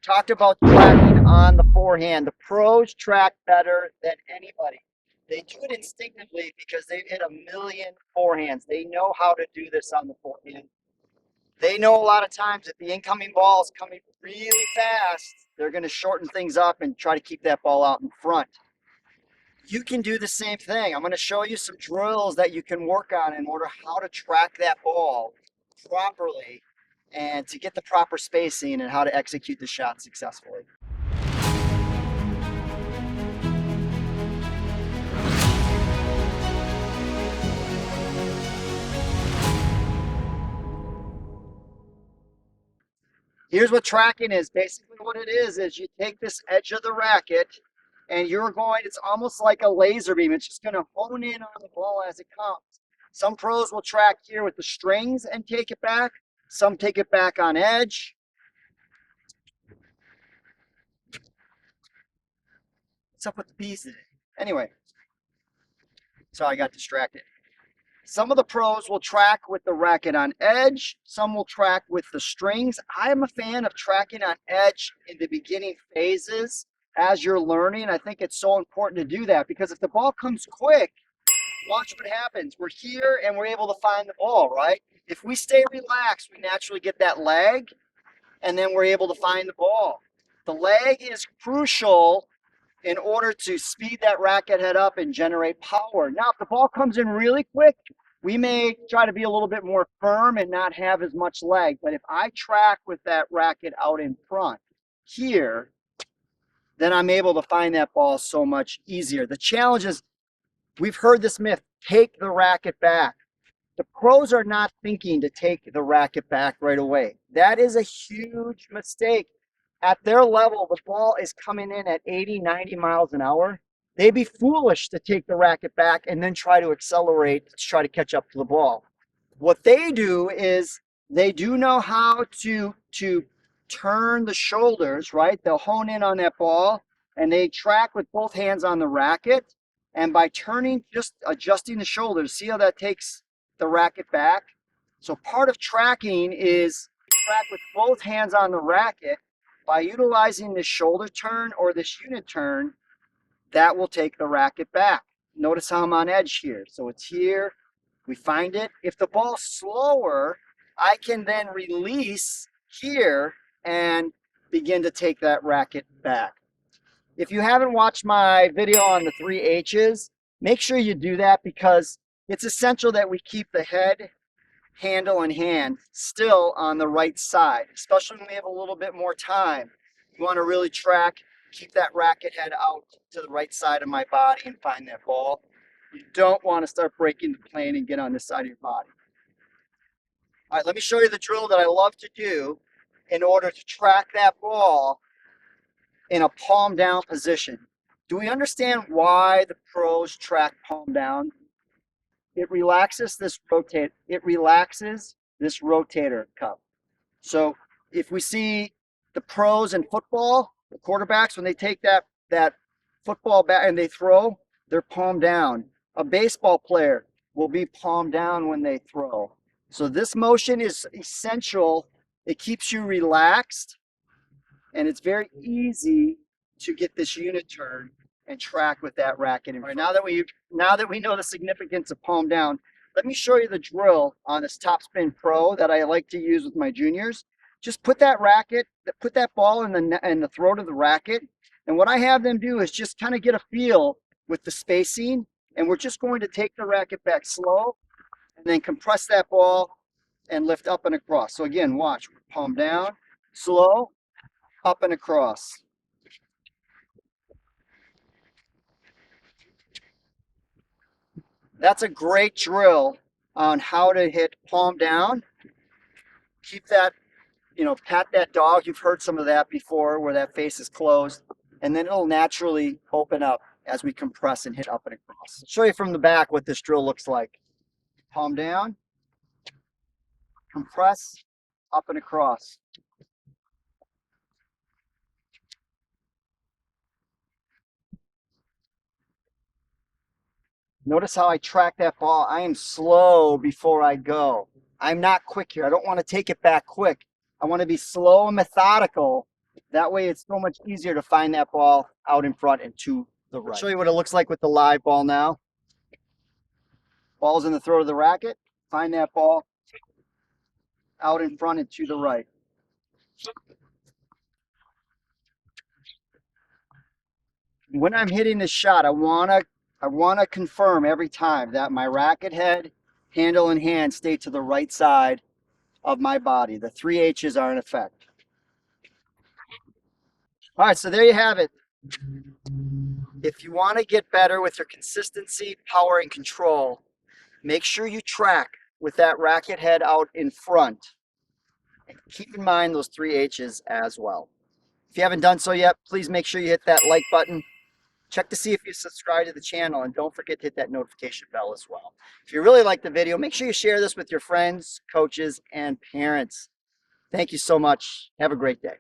talked about tracking on the forehand. The pros track better than anybody. They do it instinctively because they've hit a million forehands. They know how to do this on the forehand. They know a lot of times if the incoming ball is coming really fast, they're going to shorten things up and try to keep that ball out in front. You can do the same thing. I'm going to show you some drills that you can work on in order how to track that ball properly and to get the proper spacing and how to execute the shot successfully. Here's what tracking is. Basically what it is you take this edge of the racket and you're going, it's almost like a laser beam. It's just going to hone in on the ball as it comes. Some pros will track here with the strings and take it back. Some take it back on edge. What's up with the bees today? Anyway, so I got distracted. Some of the pros will track with the racket on edge. Some will track with the strings. I am a fan of tracking on edge in the beginning phases as you're learning. I think it's so important to do that because if the ball comes quick, watch what happens. We're here and we're able to find the ball, right? If we stay relaxed, we naturally get that lag and then we're able to find the ball. The lag is crucial in order to speed that racket head up and generate power. Now, if the ball comes in really quick, we may try to be a little bit more firm and not have as much lag. But if I track with that racket out in front here, then I'm able to find that ball so much easier. The challenge is, we've heard this myth, take the racket back. The pros are not thinking to take the racket back right away. That is a huge mistake. At their level, the ball is coming in at 80, 90 miles an hour. They'd be foolish to take the racket back and then try to accelerate to try to catch up to the ball. What they do is they do know how to turn the shoulders, right? They'll hone in on that ball and they track with both hands on the racket. And by turning, just adjusting the shoulders, see how that takes the racket back? So part of tracking is track with both hands on the racket. By utilizing this shoulder turn or this unit turn, that will take the racket back. Notice how I'm on edge here. So it's here, we find it. If the ball's slower, I can then release here and begin to take that racket back. If you haven't watched my video on the 3 H's, make sure you do that because it's essential that we keep the head, handle, and hand still on the right side, especially when we have a little bit more time. You want to really track, keep that racket head out to the right side of my body and find that ball. You don't want to start breaking the plane and get on this side of your body. All right, let me show you the drill that I love to do in order to track that ball in a palm down position. Do we understand why the pros track palm down? It relaxes this rotator cuff. So if we see the pros in football, the quarterbacks, when they take that football back and they throw, they're palm down. A baseball player will be palm down when they throw. So this motion is essential. It keeps you relaxed and it's very easy to get this unit turn and track with that racket. And now that we know the significance of palm down, let me show you the drill on this Topspin Pro that I like to use with my juniors. Just put that ball in the throat of the racket. And what I have them do is just kind of get a feel with the spacing. And we're just going to take the racket back slow and then compress that ball and lift up and across. So again, watch, palm down, slow, up and across. That's a great drill on how to hit palm down. Keep that, pat that dog. You've heard some of that before where that face is closed. And then it'll naturally open up as we compress and hit up and across. I'll show you from the back what this drill looks like. Palm down, compress, up and across. Notice how I track that ball. I am slow before I go. I'm not quick here. I don't want to take it back quick. I want to be slow and methodical That way it's so much easier to find that ball out in front and to the right. I'll show you what it looks like with the live ball now. Ball's in the throat of the racket. Find that ball out in front and to the right. When I'm hitting this shot, I wanna confirm every time that my racket head, handle, and hand stay to the right side of my body. The 3 H's are in effect. All right, so there you have it. If you want to get better with your consistency, power, and control, make sure you track with that racket head out in front. And keep in mind those 3 H's as well. If you haven't done so yet, please make sure you hit that like button. Check to see if you subscribe to the channel, and don't forget to hit that notification bell as well. If you really like the video, make sure you share this with your friends, coaches, and parents. Thank you so much. Have a great day.